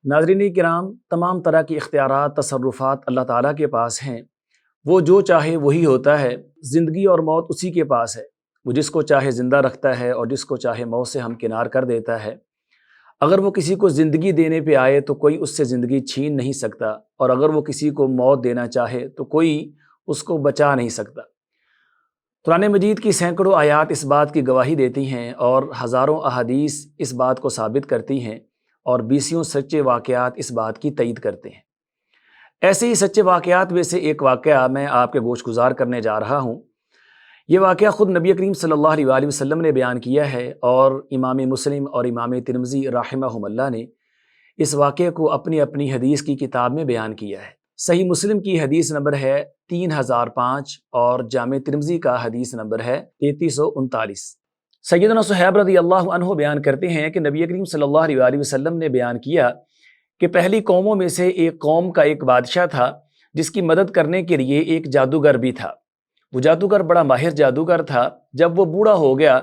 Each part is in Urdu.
ناظرین کرام، تمام طرح کی اختیارات، تصرفات اللہ تعالیٰ کے پاس ہیں۔ وہ جو چاہے وہی ہوتا ہے۔ زندگی اور موت اسی کے پاس ہے۔ وہ جس کو چاہے زندہ رکھتا ہے اور جس کو چاہے موت سے ہمکنار کر دیتا ہے۔ اگر وہ کسی کو زندگی دینے پہ آئے تو کوئی اس سے زندگی چھین نہیں سکتا، اور اگر وہ کسی کو موت دینا چاہے تو کوئی اس کو بچا نہیں سکتا۔ قرآن مجید کی سینکڑوں آیات اس بات کی گواہی دیتی ہیں اور ہزاروں احادیث اس بات کو ثابت کرتی ہیں، اور بیسیوں سچے واقعات اس بات کی تائید کرتے ہیں۔ ایسے ہی سچے واقعات میں سے ایک واقعہ میں آپ کے گوش گزار کرنے جا رہا ہوں۔ یہ واقعہ خود نبی کریم صلی اللہ علیہ وآلہ وسلم نے بیان کیا ہے، اور امام مسلم اور امام ترمذی رحمہم اللہ نے اس واقعے کو اپنی اپنی حدیث کی کتاب میں بیان کیا ہے۔ صحیح مسلم کی حدیث نمبر ہے 3005 اور جامع ترمذی کا حدیث نمبر ہے 3339۔ سیدنا صہیب رضی اللہ عنہ بیان کرتے ہیں کہ نبی کریم صلی اللہ علیہ وآلہ وسلم نے بیان کیا کہ پہلی قوموں میں سے ایک قوم کا ایک بادشاہ تھا جس کی مدد کرنے کے لیے ایک جادوگر بھی تھا۔ وہ جادوگر بڑا ماہر جادوگر تھا۔ جب وہ بوڑھا ہو گیا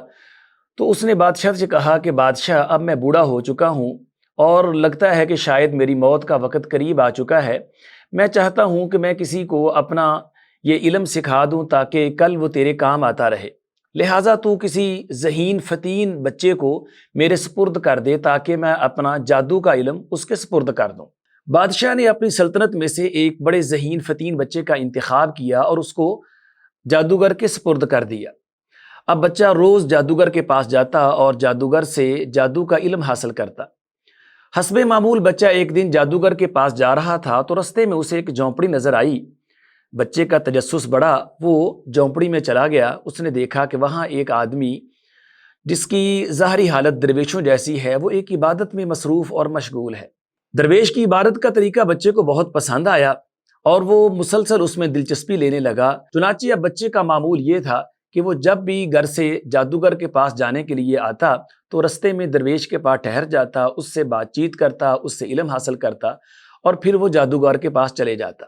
تو اس نے بادشاہ سے کہا کہ بادشاہ، اب میں بوڑھا ہو چکا ہوں اور لگتا ہے کہ شاید میری موت کا وقت قریب آ چکا ہے۔ میں چاہتا ہوں کہ میں کسی کو اپنا یہ علم سکھا دوں تاکہ کل وہ تیرے کام آتا رہے، لہٰذا تو کسی ذہین فتین بچے کو میرے سپرد کر دے تاکہ میں اپنا جادو کا علم اس کے سپرد کر دوں۔ بادشاہ نے اپنی سلطنت میں سے ایک بڑے ذہین فتین بچے کا انتخاب کیا اور اس کو جادوگر کے سپرد کر دیا۔ اب بچہ روز جادوگر کے پاس جاتا اور جادوگر سے جادو کا علم حاصل کرتا۔ حسب معمول بچہ ایک دن جادوگر کے پاس جا رہا تھا تو رستے میں اسے ایک جھونپڑی نظر آئی۔ بچے کا تجسس بڑھا، وہ جھونپڑی میں چلا گیا۔ اس نے دیکھا کہ وہاں ایک آدمی جس کی ظاہری حالت درویشوں جیسی ہے، وہ ایک عبادت میں مصروف اور مشغول ہے۔ درویش کی عبادت کا طریقہ بچے کو بہت پسند آیا اور وہ مسلسل اس میں دلچسپی لینے لگا۔ چنانچہ اب بچے کا معمول یہ تھا کہ وہ جب بھی گھر سے جادوگر کے پاس جانے کے لیے آتا تو رستے میں درویش کے پاس ٹھہر جاتا، اس سے بات چیت کرتا، اس سے علم حاصل کرتا اور پھر وہ جادوگر کے پاس چلے جاتا۔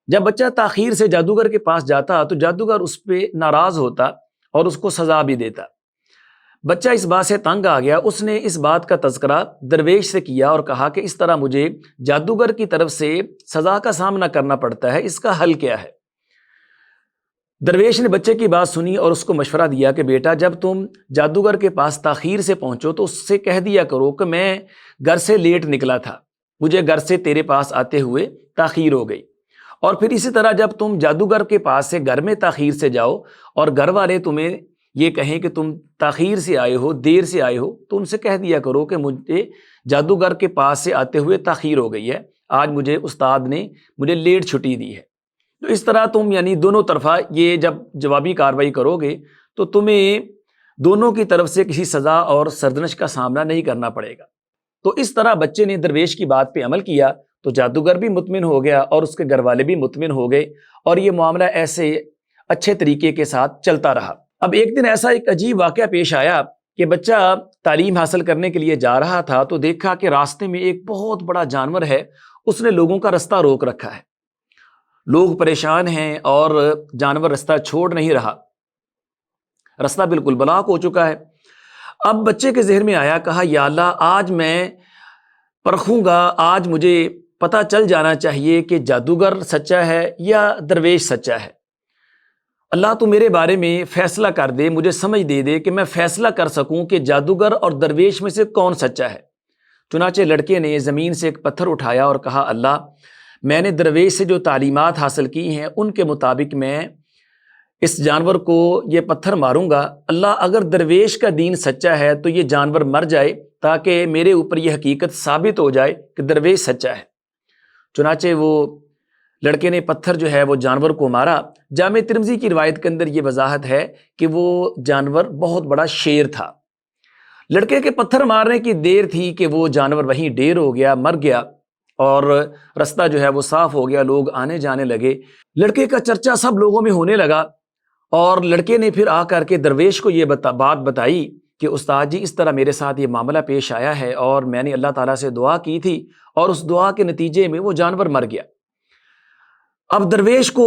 جب بچہ تاخیر سے جادوگر کے پاس جاتا تو جادوگر اس پہ ناراض ہوتا اور اس کو سزا بھی دیتا۔ بچہ اس بات سے تنگ آ گیا۔ اس نے اس بات کا تذکرہ درویش سے کیا اور کہا کہ اس طرح مجھے جادوگر کی طرف سے سزا کا سامنا کرنا پڑتا ہے، اس کا حل کیا ہے؟ درویش نے بچے کی بات سنی اور اس کو مشورہ دیا کہ بیٹا، جب تم جادوگر کے پاس تاخیر سے پہنچو تو اس سے کہہ دیا کرو کہ میں گھر سے لیٹ نکلا تھا، مجھے گھر سے تیرے پاس آتے ہوئے تاخیر ہو گئی۔ اور پھر اسی طرح جب تم جادوگر کے پاس سے گھر میں تاخیر سے جاؤ اور گھر والے تمہیں یہ کہیں کہ تم تاخیر سے آئے ہو، دیر سے آئے ہو، تو ان سے کہہ دیا کرو کہ مجھے جادوگر کے پاس سے آتے ہوئے تاخیر ہو گئی ہے، آج مجھے استاد نے لیٹ چھٹی دی ہے۔ تو اس طرح تم دونوں طرفہ یہ جب جوابی کارروائی کرو گے تو تمہیں دونوں کی طرف سے کسی سزا اور سرزنش کا سامنا نہیں کرنا پڑے گا۔ تو اس طرح بچے نے درویش کی بات پہ عمل کیا تو جادوگر بھی مطمئن ہو گیا اور اس کے گھر والے بھی مطمئن ہو گئے، اور یہ معاملہ ایسے اچھے طریقے کے ساتھ چلتا رہا۔ اب ایک دن ایسا ایک عجیب واقعہ پیش آیا کہ بچہ تعلیم حاصل کرنے کے لیے جا رہا تھا تو دیکھا کہ راستے میں ایک بہت بڑا جانور ہے، اس نے لوگوں کا رستہ روک رکھا ہے۔ لوگ پریشان ہیں اور جانور رستہ چھوڑ نہیں رہا، رستہ بالکل بلاک ہو چکا ہے۔ اب بچے کے ذہن میں آیا، کہا یا اللہ، آج میں پرکھوں گا، آج مجھے پتہ چل جانا چاہیے کہ جادوگر سچا ہے یا درویش سچا ہے۔ اللہ تو میرے بارے میں فیصلہ کر دے، مجھے سمجھ دے دے کہ میں فیصلہ کر سکوں کہ جادوگر اور درویش میں سے کون سچا ہے۔ چنانچہ لڑکے نے زمین سے ایک پتھر اٹھایا اور کہا، اللہ، میں نے درویش سے جو تعلیمات حاصل کی ہیں ان کے مطابق میں اس جانور کو یہ پتھر ماروں گا۔ اللہ، اگر درویش کا دین سچا ہے تو یہ جانور مر جائے تاکہ میرے اوپر یہ حقیقت ثابت ہو جائے کہ درویش سچا ہے۔ چنانچہ وہ لڑکے نے پتھر وہ جانور کو مارا۔ جامع ترمذی کی روایت کے اندر یہ وضاحت ہے کہ وہ جانور بہت بڑا شیر تھا۔ لڑکے کے پتھر مارنے کی دیر تھی کہ وہ جانور وہیں ڈیر ہو گیا، مر گیا، اور رستہ وہ صاف ہو گیا، لوگ آنے جانے لگے۔ لڑکے کا چرچا سب لوگوں میں ہونے لگا، اور لڑکے نے پھر آ کر کے درویش کو یہ بات بتائی کہ استاد جی، اس طرح میرے ساتھ یہ معاملہ پیش آیا ہے اور میں نے اللہ تعالیٰ سے دعا کی تھی اور اس دعا کے نتیجے میں وہ جانور مر گیا۔ اب درویش کو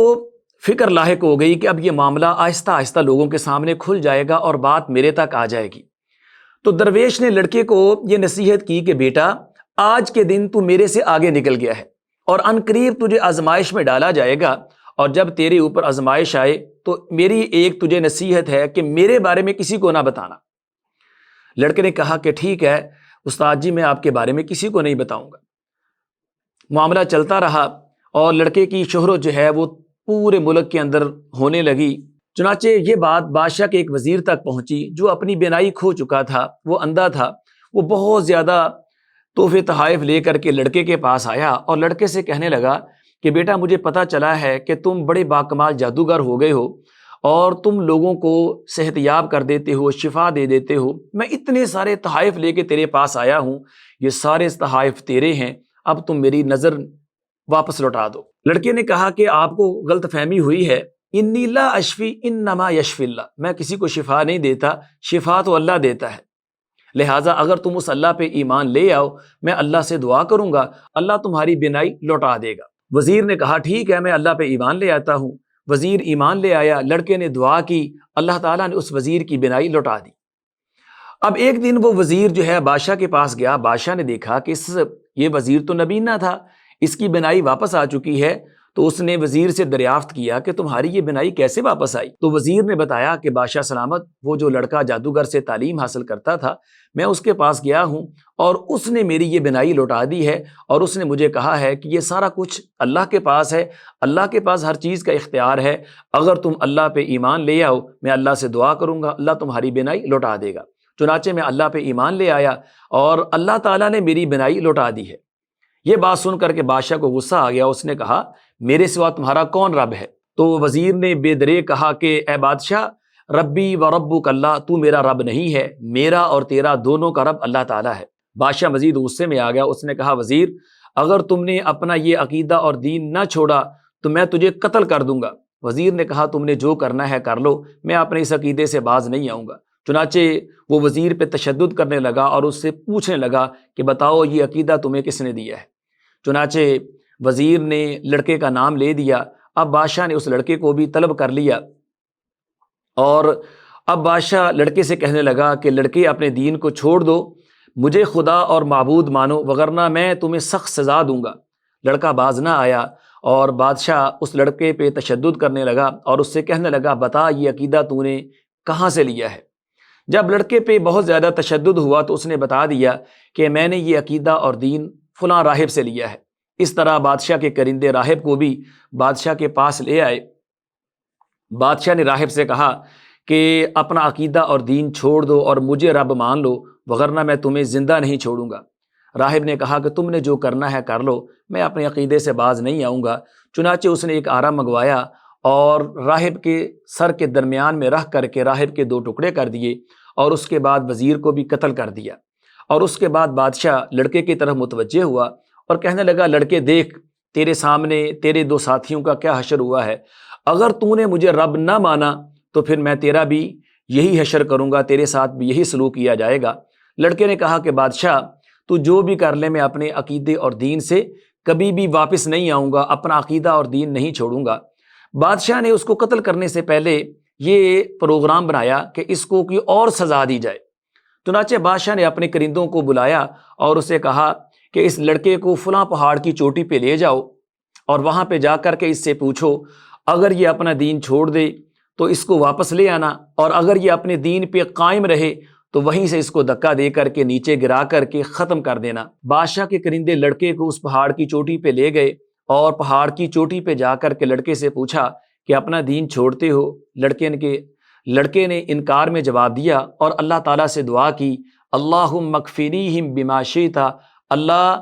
فکر لاحق ہو گئی کہ اب یہ معاملہ آہستہ آہستہ لوگوں کے سامنے کھل جائے گا اور بات میرے تک آ جائے گی۔ تو درویش نے لڑکے کو یہ نصیحت کی کہ بیٹا، آج کے دن تو میرے سے آگے نکل گیا ہے اور ان قریب تجھے آزمائش میں ڈالا جائے گا، اور جب تیرے اوپر آزمائش آئے تو میری ایک تجھے نصیحت ہے کہ میرے بارے میں کسی کو نہ بتانا۔ لڑکے نے کہا کہ ٹھیک ہے استاد جی، میں آپ کے بارے میں کسی کو نہیں بتاؤں گا۔ معاملہ چلتا رہا اور لڑکے کی شہرت جو ہے وہ پورے ملک کے اندر ہونے لگی۔ چنانچہ یہ بات بادشاہ کے ایک وزیر تک پہنچی جو اپنی بینائی کھو چکا تھا، وہ اندھا تھا۔ وہ بہت زیادہ تحفے تحائف لے کر کے لڑکے کے پاس آیا اور لڑکے سے کہنے لگا کہ بیٹا مجھے پتہ چلا ہے کہ تم بڑے باکمال جادوگر ہو گئے ہو اور تم لوگوں کو صحت یاب کر دیتے ہو، شفا دے دیتے ہو۔ میں اتنے سارے تحائف لے کے تیرے پاس آیا ہوں، یہ سارے تحائف تیرے ہیں، اب تم میری نظر واپس لوٹا دو۔ لڑکے نے کہا کہ آپ کو غلط فہمی ہوئی ہے، انی لا اشفی انما یشفی اللہ، میں کسی کو شفا نہیں دیتا، شفا تو اللہ دیتا ہے، لہٰذا اگر تم اس اللہ پہ ایمان لے آؤ میں اللہ سے دعا کروں گا، اللہ تمہاری بینائی لوٹا دے گا۔ وزیر نے کہا ٹھیک ہے میں اللہ پہ ایمان لے آتا ہوں۔ وزیر ایمان لے آیا، لڑکے نے دعا کی، اللہ تعالیٰ نے اس وزیر کی بینائی لوٹا دی۔ اب ایک دن وہ وزیر جو ہے بادشاہ کے پاس گیا، بادشاہ نے دیکھا کہ یہ وزیر تو نبینا تھا، اس کی بینائی واپس آ چکی ہے، تو اس نے وزیر سے دریافت کیا کہ تمہاری یہ بینائی کیسے واپس آئی؟ تو وزیر نے بتایا کہ بادشاہ سلامت، وہ جو لڑکا جادوگر سے تعلیم حاصل کرتا تھا میں اس کے پاس گیا ہوں اور اس نے میری یہ بینائی لوٹا دی ہے، اور اس نے مجھے کہا ہے کہ یہ سارا کچھ اللہ کے پاس ہے، اللہ کے پاس ہر چیز کا اختیار ہے، اگر تم اللہ پہ ایمان لے آؤ میں اللہ سے دعا کروں گا، اللہ تمہاری بینائی لوٹا دے گا۔ چنانچہ میں اللہ پہ ایمان لے آیا اور اللہ تعالیٰ نے میری بینائی لوٹا دی ہے۔ یہ بات سن کر کے بادشاہ کو غصہ آ گیا، اس نے کہا میرے سوا تمہارا کون رب ہے؟ تو وزیر نے بے درے کہا کہ اے بادشاہ، ربی و ربک اللہ، تو میرا رب نہیں ہے، میرا اور تیرا دونوں کا رب اللہ تعالیٰ ہے۔ بادشاہ مزید غصے میں آ گیا، اس نے کہا وزیر اگر تم نے اپنا یہ عقیدہ اور دین نہ چھوڑا تو میں تجھے قتل کر دوں گا۔ وزیر نے کہا تم نے جو کرنا ہے کر لو، میں اپنے اس عقیدے سے باز نہیں آؤں گا۔ چنانچہ وہ وزیر پہ تشدد کرنے لگا اور اس سے پوچھنے لگا کہ بتاؤ یہ عقیدہ تمہیں کس نے دیا ہے؟ چنانچہ وزیر نے لڑکے کا نام لے دیا۔ اب بادشاہ نے اس لڑکے کو بھی طلب کر لیا اور اب بادشاہ لڑکے سے کہنے لگا کہ لڑکے اپنے دین کو چھوڑ دو، مجھے خدا اور معبود مانو وگرنہ میں تمہیں سخت سزا دوں گا۔ لڑکا باز نہ آیا اور بادشاہ اس لڑکے پہ تشدد کرنے لگا اور اس سے کہنے لگا بتا یہ عقیدہ تو نے کہاں سے لیا ہے؟ جب لڑکے پہ بہت زیادہ تشدد ہوا تو اس نے بتا دیا کہ میں نے یہ عقیدہ اور دین فلاں راہب سے لیا ہے۔ اس طرح بادشاہ کے کرندے راہب کو بھی بادشاہ کے پاس لے آئے۔ بادشاہ نے راہب سے کہا کہ اپنا عقیدہ اور دین چھوڑ دو اور مجھے رب مان لو وگرنہ میں تمہیں زندہ نہیں چھوڑوں گا۔ راہب نے کہا کہ تم نے جو کرنا ہے کر لو، میں اپنے عقیدے سے باز نہیں آؤں گا۔ چنانچہ اس نے ایک آرا منگوایا اور راہب کے سر کے درمیان میں رکھ کر کے راہب کے 2 ٹکڑے کر دیے اور اس کے بعد وزیر کو بھی قتل کر دیا۔ اور اس کے بعد بادشاہ لڑکے کی طرف متوجہ ہوا اور کہنے لگا لڑکے دیکھ تیرے سامنے تیرے 2 ساتھیوں کا کیا حشر ہوا ہے، اگر تو نے مجھے رب نہ مانا تو پھر میں تیرا بھی یہی حشر کروں گا، تیرے ساتھ بھی یہی سلوک کیا جائے گا۔ لڑکے نے کہا کہ بادشاہ تو جو بھی کر لے میں اپنے عقیدے اور دین سے کبھی بھی واپس نہیں آؤں گا، اپنا عقیدہ اور دین نہیں چھوڑوں گا۔ بادشاہ نے اس کو قتل کرنے سے پہلے یہ پروگرام بنایا کہ اس کو کوئی اور سزا دی جائے۔ چنانچہ بادشاہ نے اپنے کرندوں کو بلایا اور اسے کہا کہ اس لڑکے کو فلاں پہاڑ کی چوٹی پہ لے جاؤ اور وہاں پہ جا کر کے اس سے پوچھو، اگر یہ اپنا دین چھوڑ دے تو اس کو واپس لے آنا، اور اگر یہ اپنے دین پہ قائم رہے تو وہیں سے اس کو دھکا دے کر کے نیچے گرا کر کے ختم کر دینا۔ بادشاہ کے کرندے لڑکے کو اس پہاڑ کی چوٹی پہ لے گئے اور پہاڑ کی چوٹی پہ جا کر کے لڑکے سے پوچھا کہ اپنا دین چھوڑتے ہو؟ لڑکے نے انکار میں جواب دیا اور اللہ تعالیٰ سے دعا کی، اللہم اکفینیہم بما شئت، اللہ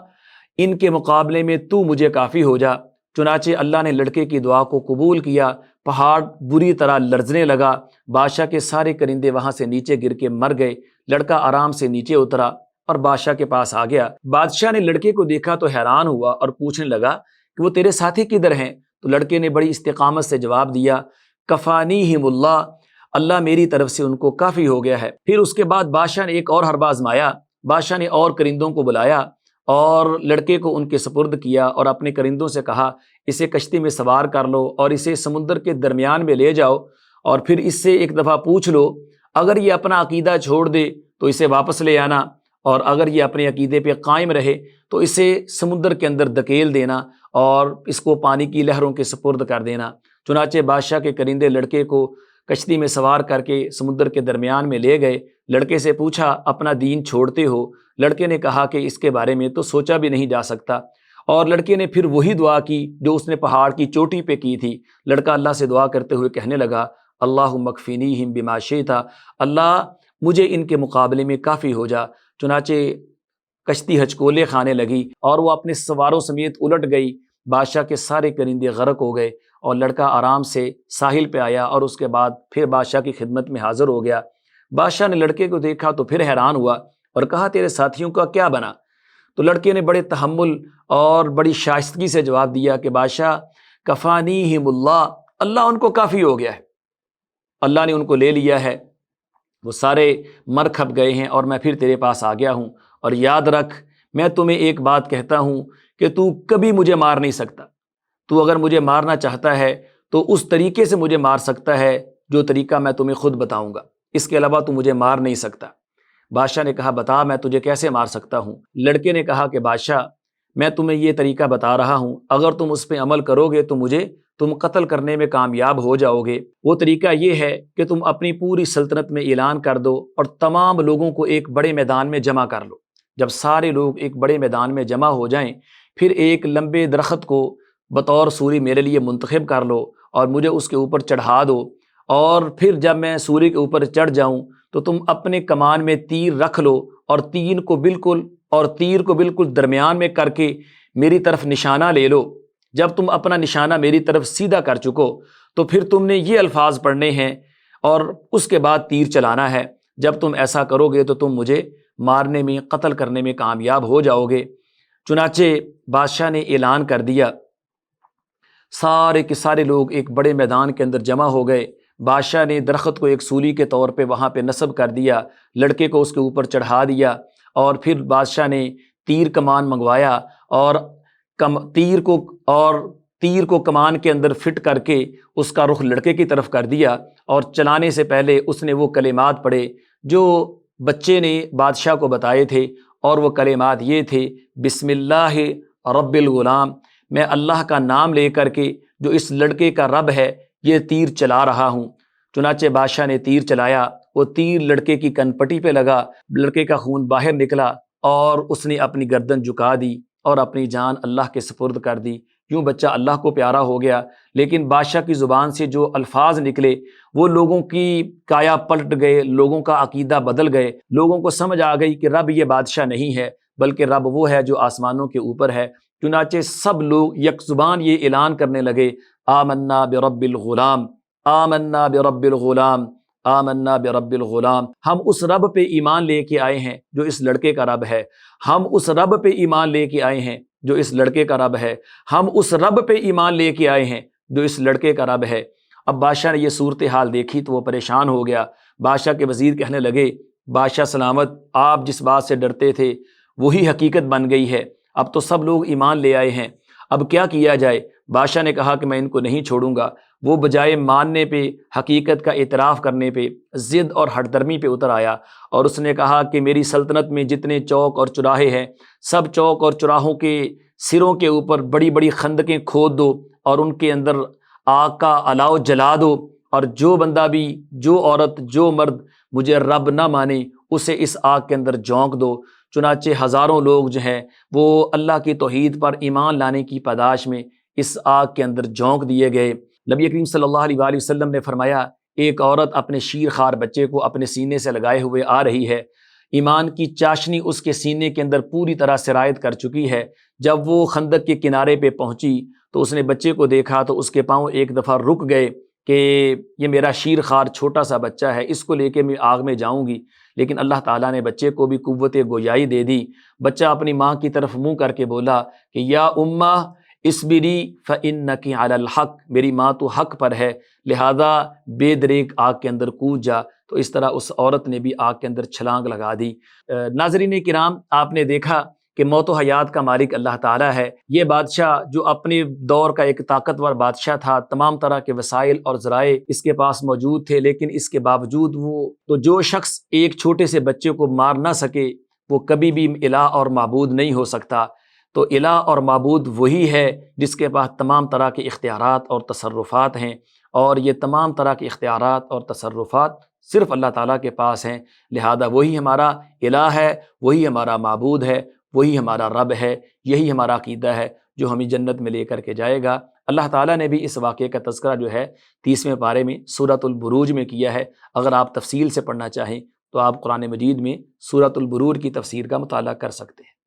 ان کے مقابلے میں تو مجھے کافی ہو جا۔ چنانچہ اللہ نے لڑکے کی دعا کو قبول کیا، پہاڑ بری طرح لرزنے لگا، بادشاہ کے سارے کرندے وہاں سے نیچے گر کے مر گئے، لڑکا آرام سے نیچے اترا اور بادشاہ کے پاس آ گیا۔ بادشاہ نے لڑکے کو دیکھا تو حیران ہوا اور پوچھنے لگا کہ وہ تیرے ساتھی کدھر ہیں؟ تو لڑکے نے بڑی استقامت سے جواب دیا، کفانیہم اللہ، اللہ میری طرف سے ان کو کافی ہو گیا ہے۔ پھر اس کے بعد بادشاہ نے ایک اور حربہ آزمایا، بادشاہ نے اور کرندوں کو بلایا اور لڑکے کو ان کے سپرد کیا اور اپنے کرندوں سے کہا اسے کشتی میں سوار کر لو اور اسے سمندر کے درمیان میں لے جاؤ اور پھر اس سے ایک دفعہ پوچھ لو، اگر یہ اپنا عقیدہ چھوڑ دے تو اسے واپس لے آنا، اور اگر یہ اپنے عقیدے پہ قائم رہے تو اسے سمندر کے اندر دھکیل دینا اور اس کو پانی کی لہروں کے سپرد کر دینا۔ چنانچہ بادشاہ کے کرندے لڑکے کو کشتی میں سوار کر کے سمندر کے درمیان میں لے گئے۔ لڑکے سے پوچھا اپنا دین چھوڑتے ہو؟ لڑکے نے کہا کہ اس کے بارے میں تو سوچا بھی نہیں جا سکتا، اور لڑکے نے پھر وہی دعا کی جو اس نے پہاڑ کی چوٹی پہ کی تھی۔ لڑکا اللہ سے دعا کرتے ہوئے کہنے لگا اللہم اکفینیہم بما شئت، اللہ مجھے ان کے مقابلے میں کافی ہو جا۔ چنانچہ کشتی ہچکولے کھانے لگی اور وہ اپنے سواروں سمیت الٹ گئی۔ بادشاہ کے سارے کرندے غرق ہو گئے اور لڑکا آرام سے ساحل پہ آیا اور اس کے بعد پھر بادشاہ کی خدمت میں حاضر ہو گیا۔ بادشاہ نے لڑکے کو دیکھا تو پھر حیران ہوا اور کہا تیرے ساتھیوں کا کیا بنا؟ تو لڑکے نے بڑے تحمل اور بڑی شائستگی سے جواب دیا کہ بادشاہ کفانیہم اللہ، اللہ ان کو کافی ہو گیا ہے، اللہ نے ان کو لے لیا ہے، وہ سارے مر کھپ گئے ہیں اور میں پھر تیرے پاس آ گیا ہوں۔ اور یاد رکھ میں تمہیں ایک بات کہتا ہوں کہ تو کبھی مجھے مار نہیں سکتا، تو اگر مجھے مارنا چاہتا ہے تو اس طریقے سے مجھے مار سکتا ہے جو طریقہ میں تمہیں خود بتاؤں گا، اس کے علاوہ تو مجھے مار نہیں سکتا۔ بادشاہ نے کہا بتا میں تجھے کیسے مار سکتا ہوں؟ لڑکے نے کہا کہ بادشاہ میں تمہیں یہ طریقہ بتا رہا ہوں، اگر تم اس پہ عمل کرو گے تو تم قتل کرنے میں کامیاب ہو جاؤ گے۔ وہ طریقہ یہ ہے کہ تم اپنی پوری سلطنت میں اعلان کر دو اور تمام لوگوں کو ایک بڑے میدان میں جمع کر لو۔ جب سارے لوگ ایک بڑے میدان میں جمع ہو جائیں پھر ایک لمبے درخت کو بطور سوری میرے لیے منتخب کر لو اور مجھے اس کے اوپر چڑھا دو، اور پھر جب میں سوری کے اوپر چڑھ جاؤں تو تم اپنے کمان میں تیر رکھ لو اور تیر کو بالکل درمیان میں کر کے میری طرف نشانہ لے لو۔ جب تم اپنا نشانہ میری طرف سیدھا کر چکو تو پھر تم نے یہ الفاظ پڑھنے ہیں اور اس کے بعد تیر چلانا ہے۔ جب تم ایسا کرو گے تو تم مجھے مارنے میں قتل کرنے میں کامیاب ہو جاؤ گے۔ چنانچہ بادشاہ نے اعلان کر دیا، سارے کے سارے لوگ ایک بڑے میدان کے اندر جمع ہو گئے۔ بادشاہ نے درخت کو ایک سولی کے طور پہ وہاں پہ نصب کر دیا، لڑکے کو اس کے اوپر چڑھا دیا، اور پھر بادشاہ نے تیر کمان منگوایا اور تیر کو کمان کے اندر فٹ کر کے اس کا رخ لڑکے کی طرف کر دیا، اور چلانے سے پہلے اس نے وہ کلمات پڑھے جو بچے نے بادشاہ کو بتائے تھے، اور وہ کلمات یہ تھے بسم اللہ رب الغلام، میں اللہ کا نام لے کر کے جو اس لڑکے کا رب ہے یہ تیر چلا رہا ہوں۔ چنانچہ بادشاہ نے تیر چلایا، وہ تیر لڑکے کی کن پٹی پہ لگا، لڑکے کا خون باہر نکلا اور اس نے اپنی گردن جھکا دی اور اپنی جان اللہ کے سپرد کر دی۔ یوں بچہ اللہ کو پیارا ہو گیا، لیکن بادشاہ کی زبان سے جو الفاظ نکلے وہ لوگوں کی کایا پلٹ گئے، لوگوں کا عقیدہ بدل گئے، لوگوں کو سمجھ آ گئی کہ رب یہ بادشاہ نہیں ہے بلکہ رب وہ ہے جو آسمانوں کے اوپر ہے۔ چنانچہ سب لوگ یک زبان یہ اعلان کرنے لگے آمنا برب الغلام، آمنا برب الغلام، آمنا برب الغلام، ہم اس رب پہ ایمان لے کے آئے ہیں جو اس لڑکے کا رب ہے، ہم اس رب پہ ایمان لے کے آئے ہیں جو اس لڑکے کا رب ہے، ہم اس رب پہ ایمان لے کے آئے ہیں جو اس لڑکے کا رب ہے۔ اب بادشاہ نے یہ صورتحال دیکھی تو وہ پریشان ہو گیا۔ بادشاہ کے وزیر کہنے لگے بادشاہ سلامت، آپ جس بات سے ڈرتے تھے وہی حقیقت بن گئی ہے، اب تو سب لوگ ایمان لے آئے ہیں، اب کیا کیا جائے؟ بادشاہ نے کہا کہ میں ان کو نہیں چھوڑوں گا۔ وہ بجائے ماننے پہ، حقیقت کا اعتراف کرنے پہ، ضد اور ہٹ درمی پہ اتر آیا، اور اس نے کہا کہ میری سلطنت میں جتنے چوک اور چوراہے ہیں سب چوک اور چوراہوں کے سروں کے اوپر بڑی بڑی خندقیں کھود دو اور ان کے اندر آگ کا الاؤ جلا دو، اور جو بندہ بھی، جو عورت، جو مرد مجھے رب نہ مانے اسے اس آگ کے اندر جھونک دو۔ چنانچہ ہزاروں لوگ جو ہیں وہ اللہ کی توحید پر ایمان لانے کی پاداش میں اس آگ کے اندر جھونک دیے گئے۔ نبی کریم صلی اللہ علیہ وآلہ وسلم نے فرمایا ایک عورت اپنے شیر خوار بچے کو اپنے سینے سے لگائے ہوئے آ رہی ہے، ایمان کی چاشنی اس کے سینے کے اندر پوری طرح سرایت کر چکی ہے۔ جب وہ خندق کے کنارے پہ پہنچی تو اس نے بچے کو دیکھا تو اس کے پاؤں ایک دفعہ رک گئے کہ یہ میرا شیر خوار چھوٹا سا بچہ ہے، اس کو لے کے میں آگ میں جاؤں گی، لیکن اللہ تعالیٰ نے بچے کو بھی قوت گویائی دے دی۔ بچہ اپنی ماں کی طرف منہ کر کے بولا کہ یا اماں اصبری فإنکی علی الحق، میری ماں تو حق پر ہے، لہذا بے دریغ آگ کے اندر کود جا۔ تو اس طرح اس عورت نے بھی آگ کے اندر چھلانگ لگا دی۔ ناظرین کرام، آپ نے دیکھا کہ موت و حیات کا مالک اللہ تعالیٰ ہے۔ یہ بادشاہ جو اپنے دور کا ایک طاقتور بادشاہ تھا، تمام طرح کے وسائل اور ذرائع اس کے پاس موجود تھے، لیکن اس کے باوجود جو شخص ایک چھوٹے سے بچے کو مار نہ سکے وہ کبھی بھی الہ اور معبود نہیں ہو سکتا۔ تو الہ اور معبود وہی ہے جس کے پاس تمام طرح کے اختیارات اور تصرفات ہیں، اور یہ تمام طرح کے اختیارات اور تصرفات صرف اللہ تعالیٰ کے پاس ہیں۔ لہذا وہی ہمارا الہ ہے، وہی ہمارا معبود ہے، وہی ہمارا رب ہے، یہی ہمارا عقیدہ ہے جو ہمیں جنت میں لے کر کے جائے گا۔ اللہ تعالیٰ نے بھی اس واقعے کا تذکرہ جو ہے 30ویں پارے میں سورۃ البروج میں کیا ہے۔ اگر آپ تفصیل سے پڑھنا چاہیں تو آپ قرآن مجید میں سورۃ البروج کی تفسیر کا مطالعہ کر سکتے ہیں۔